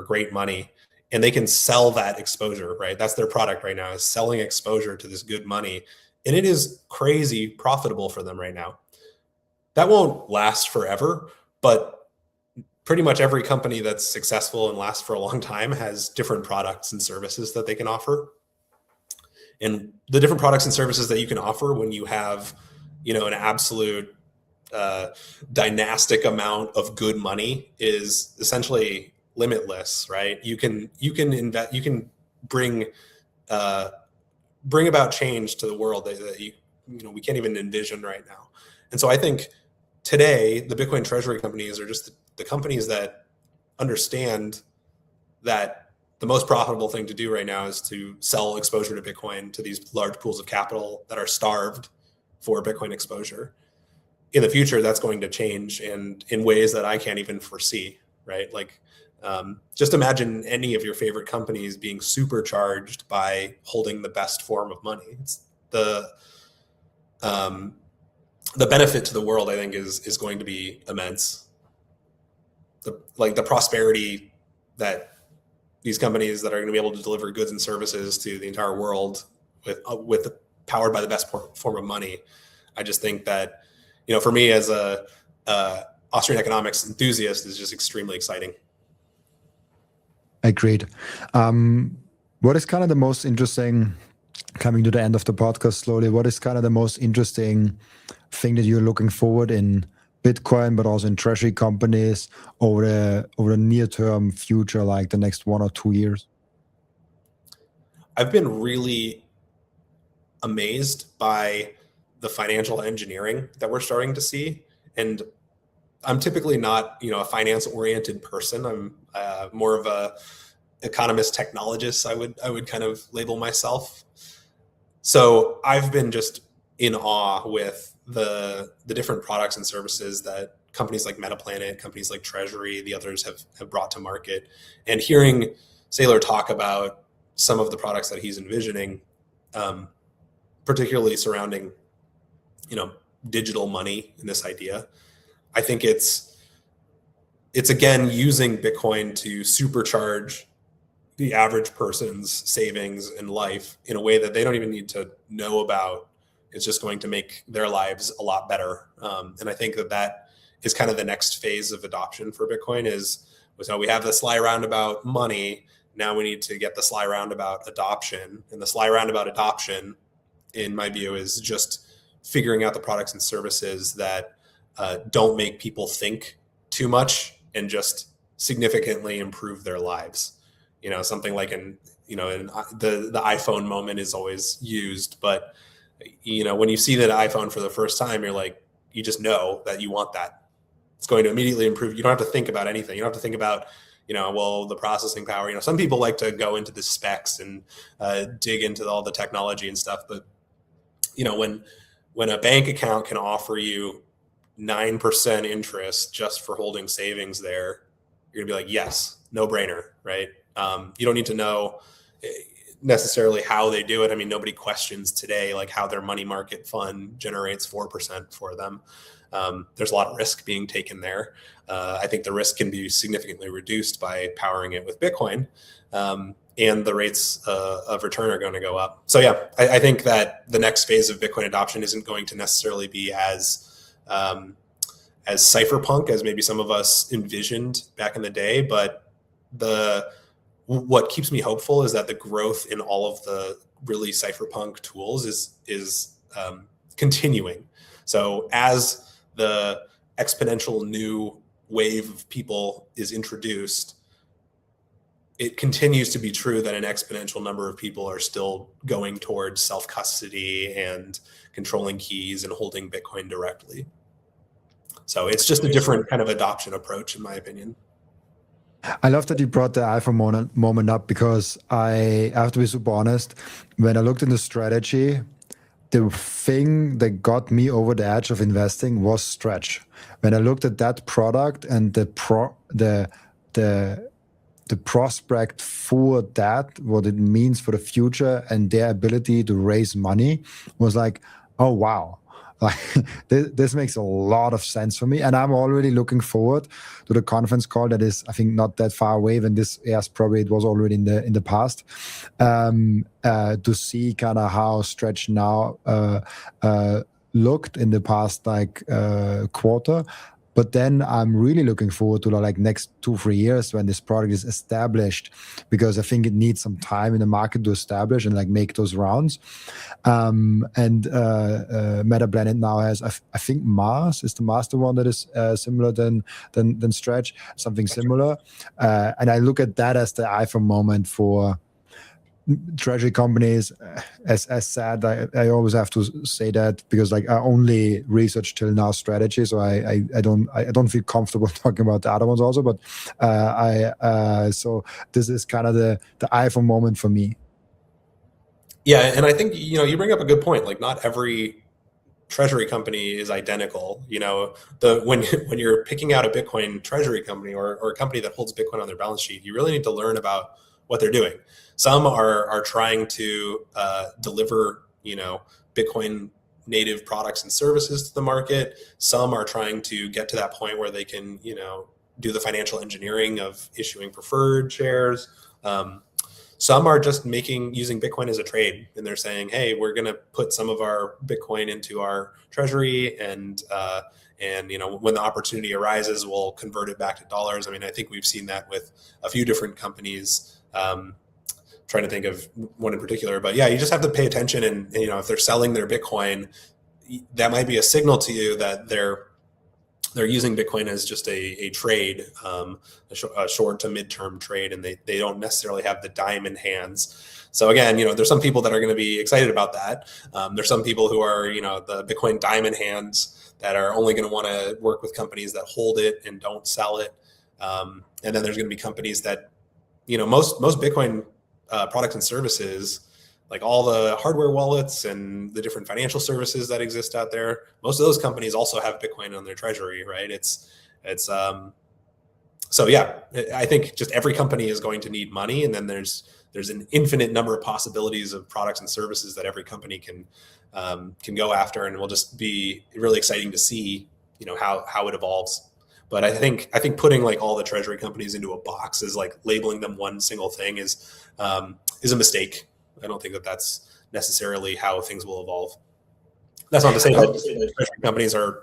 Speaker 2: great money, and they can sell that exposure, right? That's their product right now, is selling exposure to this good money. And it is crazy profitable for them right now. That won't last forever, but pretty much every company that's successful and lasts for a long time has different products and services that they can offer. And the different products and services that you can offer when you have, an absolute dynastic amount of good money is essentially limitless, right? You can invest, you can bring about change to the world that we can't even envision right now. And so I think today the Bitcoin treasury companies are just the companies that understand that the most profitable thing to do right now is to sell exposure to Bitcoin to these large pools of capital that are starved for Bitcoin exposure. In the future, that's going to change, and in ways that I can't even foresee, right? Like, just imagine any of your favorite companies being supercharged by holding the best form of money. It's the benefit to the world, I think, is going to be immense. The prosperity that these companies that are going to be able to deliver goods and services to the entire world with powered by the best form of money. I just think that, for me as a Austrian economics enthusiast, is just extremely exciting.
Speaker 1: Agreed. What is kind of the most interesting, coming to the end of the podcast slowly, what is kind of the most interesting thing that you're looking forward in Bitcoin, but also in treasury companies over the near-term future, like the next 1 or 2 years?
Speaker 2: I've been really amazed by the financial engineering that we're starting to see. And I'm typically not, a finance-oriented person. I'm more of a economist technologist, I would kind of label myself. So I've been just in awe with the different products and services that companies like Metaplanet, companies like Treasury, the others have brought to market. And hearing Seyr talk about some of the products that he's envisioning, particularly surrounding, digital money in this idea, I think it's again using Bitcoin to supercharge, the average person's savings in life in a way that they don't even need to know about. It's just going to make their lives a lot better. And I think that that is kind of the next phase of adoption for Bitcoin is, so we have the sly roundabout money. Now we need to get the sly roundabout adoption. And the sly roundabout adoption, in my view, is just figuring out the products and services that don't make people think too much and just significantly improve their lives. Something like the iPhone moment is always used, but when you see that iPhone for the first time, you're like, you just know that you want that. It's going to immediately improve. You don't have to think about anything. You don't have to think about, the processing power. Some people like to go into the specs and dig into all the technology and stuff. But, when a bank account can offer you 9% interest just for holding savings there, you're gonna be like, yes, no brainer, right? You don't need to know necessarily how they do it. I mean, nobody questions today like how their money market fund generates 4% for them. There's a lot of risk being taken there. I think the risk can be significantly reduced by powering it with Bitcoin, and the rates of return are going to go up. So yeah, I think that the next phase of Bitcoin adoption isn't going to necessarily be as cypherpunk as maybe some of us envisioned back in the day, but what keeps me hopeful is that the growth in all of the really cypherpunk tools is continuing. So as the exponential new wave of people is introduced, it continues to be true that an exponential number of people are still going towards self-custody and controlling keys and holding Bitcoin directly. So it's just a different kind of adoption approach, in my opinion.
Speaker 1: I love that you brought the iPhone moment up, because I have to be super honest. When I looked into strategy, the thing that got me over the edge of investing was Stretch. When I looked at that product and the prospect for that, what it means for the future and their ability to raise money, was like, oh wow. Like this makes a lot of sense for me, and I'm already looking forward to the conference call that is, I think, not that far away. When this airs, probably it was already in the past, to see kind of how Stretch now looked in the past quarter. But then I'm really looking forward to next 2-3 years when this product is established, because I think it needs some time in the market to establish and make those rounds. Metaplanet now has, I think Mars is the master one that is similar than Stretch, something similar. And I look at that as the iPhone moment for treasury companies. As said, I always have to say that, because I only research till now strategy, so I don't feel comfortable talking about the other ones also. But so this is kind of the iPhone moment for me.
Speaker 2: Yeah, and I think you bring up a good point. Like, not every treasury company is identical. When you're picking out a Bitcoin treasury company or a company that holds Bitcoin on their balance sheet, you really need to learn about what they're doing. Some are trying to deliver Bitcoin native products and services to the market. Some are trying to get to that point where they can do the financial engineering of issuing preferred shares. Some are just using Bitcoin as a trade, and they're saying, hey, we're going to put some of our Bitcoin into our treasury, and when the opportunity arises, we'll convert it back to dollars. I mean, I think we've seen that with a few different companies. Trying to think of one in particular, but yeah, you just have to pay attention, and if they're selling their Bitcoin, that might be a signal to you that they're using Bitcoin as just a trade, a short to mid-term trade, and they don't necessarily have the dime in hands. So again, there's some people that are going to be excited about that. There's some people who are, the Bitcoin dime in hands, that are only going to want to work with companies that hold it and don't sell it. And then there's going to be companies that, most Bitcoin products and services, like all the hardware wallets and the different financial services that exist out there, most of those companies also have Bitcoin on their treasury, right? So yeah, I think just every company is going to need money, and then there's an infinite number of possibilities of products and services that every company can go after, and it will just be really exciting to see, how it evolves. But I think putting like all the treasury companies into a box is like labeling them one single thing is a mistake. I don't think that that's necessarily how things will evolve. That's not to say that treasury companies are,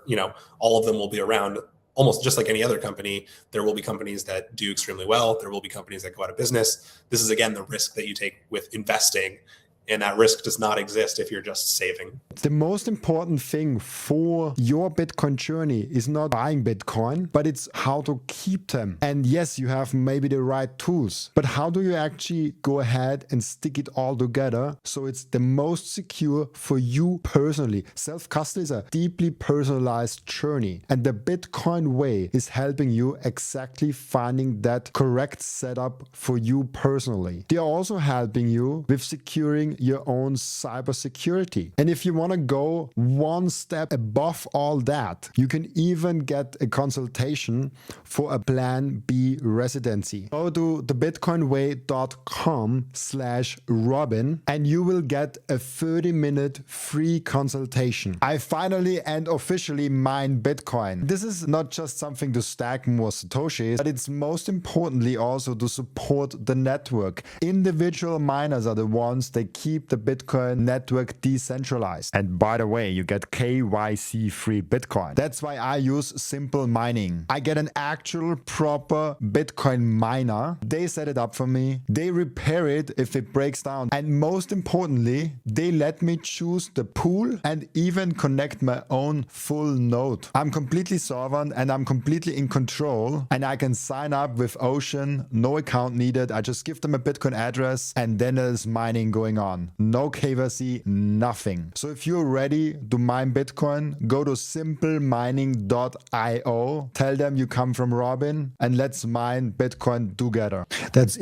Speaker 2: all of them will be around. Almost just like any other company, there will be companies that do extremely well. There will be companies that go out of business. This is, again, the risk that you take with investing. And that risk does not exist if you're just saving.
Speaker 1: The most important thing for your Bitcoin journey is not buying Bitcoin, but it's how to keep them. And yes, you have maybe the right tools, but how do you actually go ahead and stick it all together so it's the most secure for you personally? Self-custody is a deeply personalized journey, and the Bitcoin way is helping you exactly finding that correct setup for you personally. They are also helping you with securing your own cybersecurity. And if you want to go one step above all that, you can even get a consultation for a Plan B residency. Go to thebitcoinway.com/Robin and you will get a 30-minute free consultation. I finally and officially mine Bitcoin. This is not just something to stack more Satoshis, but it's most importantly also to support the network. Individual miners are the ones that keep the Bitcoin network decentralized. And by the way, you get KYC-free Bitcoin. That's why I use Simple Mining. I get an actual proper Bitcoin miner. They set it up for me. They repair it if it breaks down. And most importantly, they let me choose the pool and even connect my own full node. I'm completely sovereign and I'm completely in control, and I can sign up with Ocean, no account needed. I just give them a Bitcoin address and then there's mining going on. No KYC, nothing. So if you're ready to mine Bitcoin, go to simplemining.io, tell them you come from Robin, and let's mine Bitcoin together. That's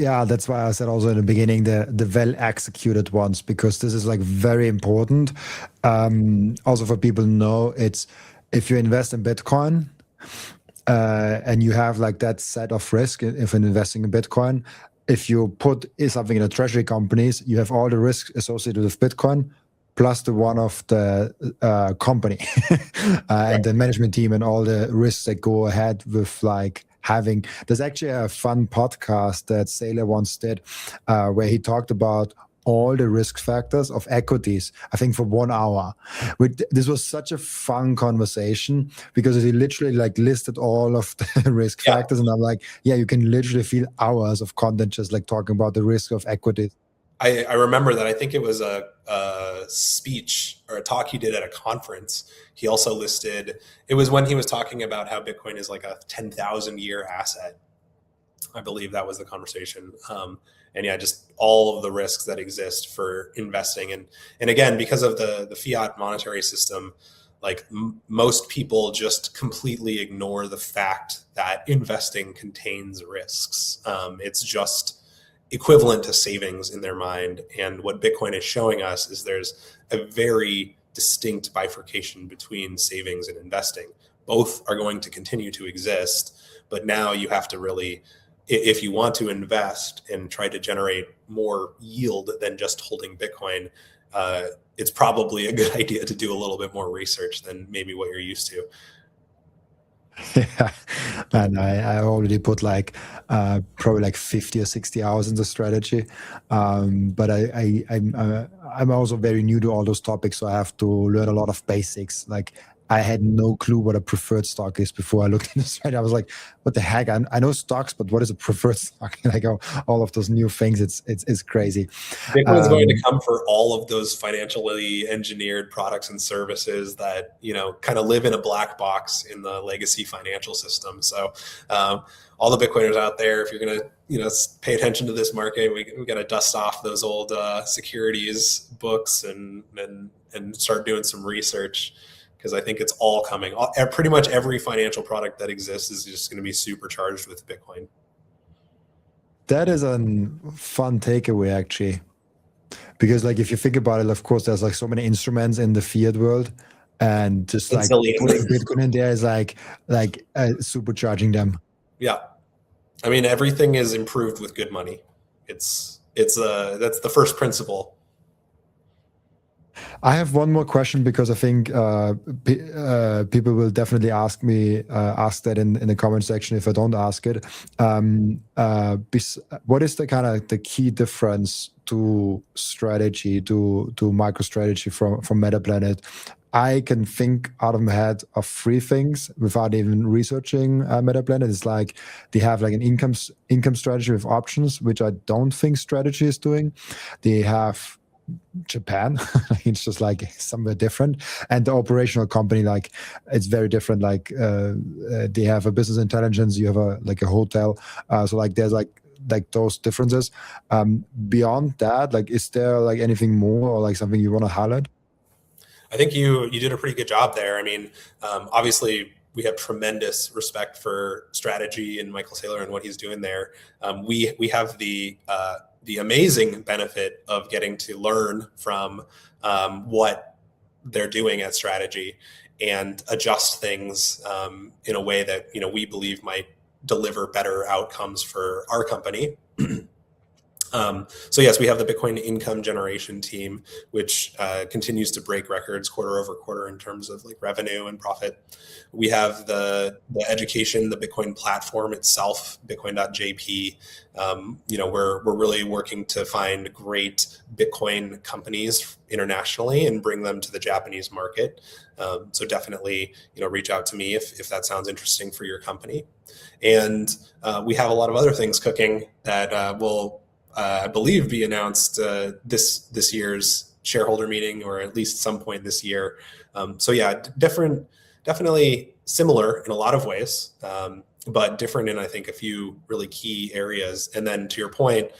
Speaker 1: why I said also in the beginning the well executed ones, because this is like very important. Also for people to know, it's if you invest in Bitcoin and you have like that set of risk if investing in Bitcoin. If you put something in the treasury companies, you have all the risks associated with Bitcoin, plus the one of the company and the management team and all the risks that go ahead with like having. There's actually a fun podcast that Seyr once did where he talked about all the risk factors of equities, I think for 1 hour. This was such a fun conversation because he literally like listed all of the risk factors, and I'm like, yeah, you can literally feel hours of content just like talking about the risk of equities.
Speaker 2: I remember that. I think it was a speech or a talk he did at a conference. He also listed, it was when he was talking about how Bitcoin is like a 10,000 year asset. I believe that was the conversation. And yeah, just all of the risks that exist for investing. And again, because of the fiat monetary system, like most people just completely ignore the fact that investing contains risks. It's just equivalent to savings in their mind. And what Bitcoin is showing us is there's a very distinct bifurcation between savings and investing. Both are going to continue to exist, but now you have to really, if you want to invest and try to generate more yield than just holding Bitcoin, it's probably a good idea to do a little bit more research than maybe what you're used to.
Speaker 1: Yeah, and I already put like probably like 50 or 60 hours into strategy, but I'm also very new to all those topics, so I have to learn a lot of basics. Like I had no clue what a preferred stock is before I looked into strategy. I was like, what the heck? I know stocks, but what is a preferred stock? Like all of those new things, it's crazy.
Speaker 2: Bitcoin's going to come for all of those financially engineered products and services that, kind of live in a black box in the legacy financial system. So all the Bitcoiners out there, if you're going to, pay attention to this market, we got to dust off those old securities books and start doing some research. Because I think it's all coming. Pretty much every financial product that exists is just going to be supercharged with Bitcoin.
Speaker 1: That is a fun takeaway, actually. Because like if you think about it, of course, there's like so many instruments in the fiat world, and just like putting Bitcoin in there is like supercharging them.
Speaker 2: Yeah, I mean everything is improved with good money. That's the first principle.
Speaker 1: I have one more question because I think people will definitely ask that in the comment section if I don't ask it. What is the kind of the key difference to strategy to MicroStrategy from Metaplanet? I can think out of my head of three things without even researching Metaplanet. It's like they have like an income strategy with options, which I don't think strategy is doing. They have Japan. It's just like somewhere different, and the operational company, like it's very different. Like they have a business intelligence, you have a like a hotel, so like there's like those differences. Beyond that, like is there like anything more or like something you want to highlight?
Speaker 2: I think you did a pretty good job there. I mean, obviously we have tremendous respect for strategy and Michael Saylor and what he's doing there. We have the amazing benefit of getting to learn from what they're doing at strategy and adjust things in a way that we believe might deliver better outcomes for our company. So yes, we have the Bitcoin income generation team, which continues to break records quarter over quarter in terms of like revenue and profit. We have the education, the Bitcoin platform itself, Bitcoin.jp. We're really working to find great Bitcoin companies internationally and bring them to the Japanese market. So definitely, reach out to me if that sounds interesting for your company. And we have a lot of other things cooking that will I believe, be announced this year's shareholder meeting, or at least some point this year. So yeah, definitely similar in a lot of ways, but different in I think a few really key areas. And then to your point,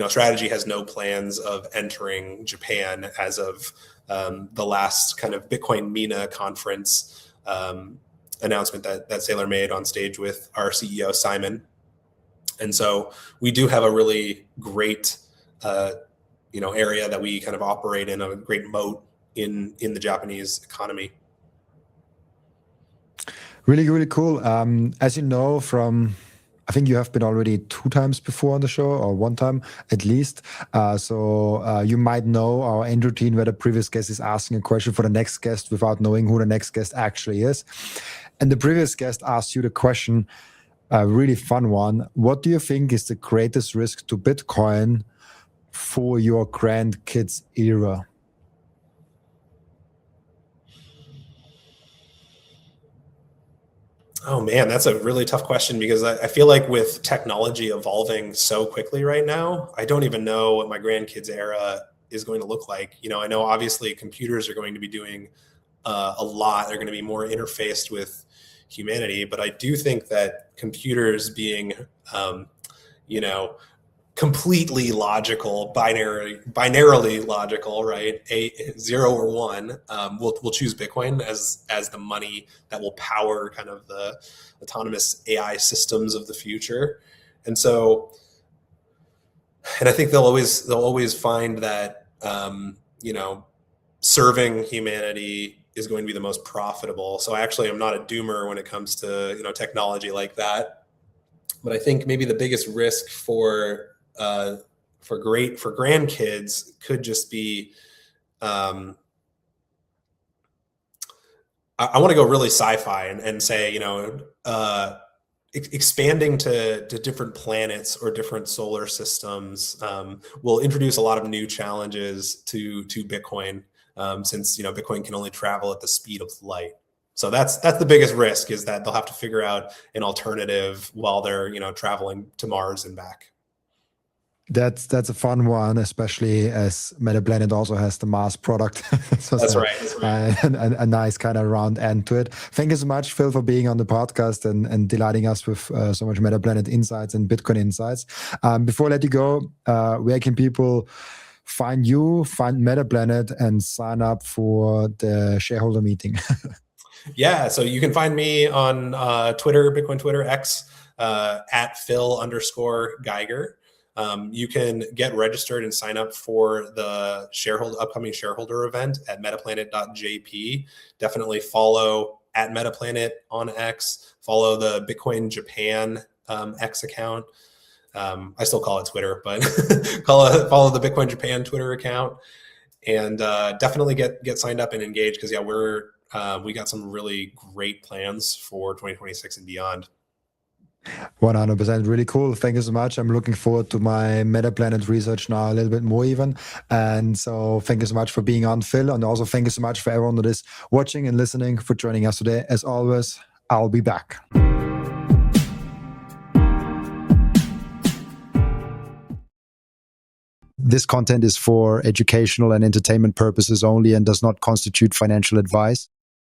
Speaker 2: strategy has no plans of entering Japan as of the last kind of Bitcoin MENA conference announcement that Saylor made on stage with our CEO Simon. And so we do have a really great, area that we kind of operate in, a great moat in the Japanese economy.
Speaker 1: Really, really cool. As you know from, I think you have been already 2 times before on the show, or 1 time at least. So you might know our end routine where the previous guest is asking a question for the next guest without knowing who the next guest actually is. And the previous guest asked you the question, a really fun one. What do you think is the greatest risk to Bitcoin for your grandkids era?
Speaker 2: Oh man, that's a really tough question because I feel like with technology evolving so quickly right now, I don't even know what my grandkids era is going to look like. I know obviously computers are going to be doing a lot. They're going to be more interfaced with humanity, but I do think that computers being, you know, completely logical, binarily logical, right? A 0 or 1. We'll choose Bitcoin as the money that will power kind of the autonomous AI systems of the future. And so, and I think they'll always find that serving humanity is going to be the most profitable. So actually, I'm not a doomer when it comes to technology like that. But I think maybe the biggest risk for grandkids could just be I want to go really sci-fi and say expanding to different planets or different solar systems will introduce a lot of new challenges to Bitcoin, since Bitcoin can only travel at the speed of light. So that's the biggest risk, is that they'll have to figure out an alternative while they're traveling to Mars and back.
Speaker 1: That's a fun one, especially as Metaplanet also has the Mars product. So
Speaker 2: That's
Speaker 1: it's
Speaker 2: right. That's right.
Speaker 1: a nice kind of round end to it. Thank you so much, Phil, for being on the podcast and delighting us with so much Metaplanet insights and Bitcoin insights. Before I let you go, where can people find you, find Metaplanet, and sign up for the shareholder meeting?
Speaker 2: Yeah, so you can find me on Twitter, Bitcoin Twitter, X, at Phil_Geiger. You can get registered and sign up for the upcoming shareholder event at metaplanet.jp. Definitely follow at Metaplanet on X. Follow the Bitcoin Japan X account. I still call it Twitter, but follow the Bitcoin Japan Twitter account. and definitely get signed up and engaged, because we got some really great plans for 2026 and beyond.
Speaker 1: 100%. Really cool. Thank you so much. I'm looking forward to my Metaplanet research now a little bit more even. And so thank you so much for being on, Phil. And also thank you so much for everyone that is watching and listening, for joining us today. As always, I'll be back. This content is for educational and entertainment purposes only and does not constitute financial advice.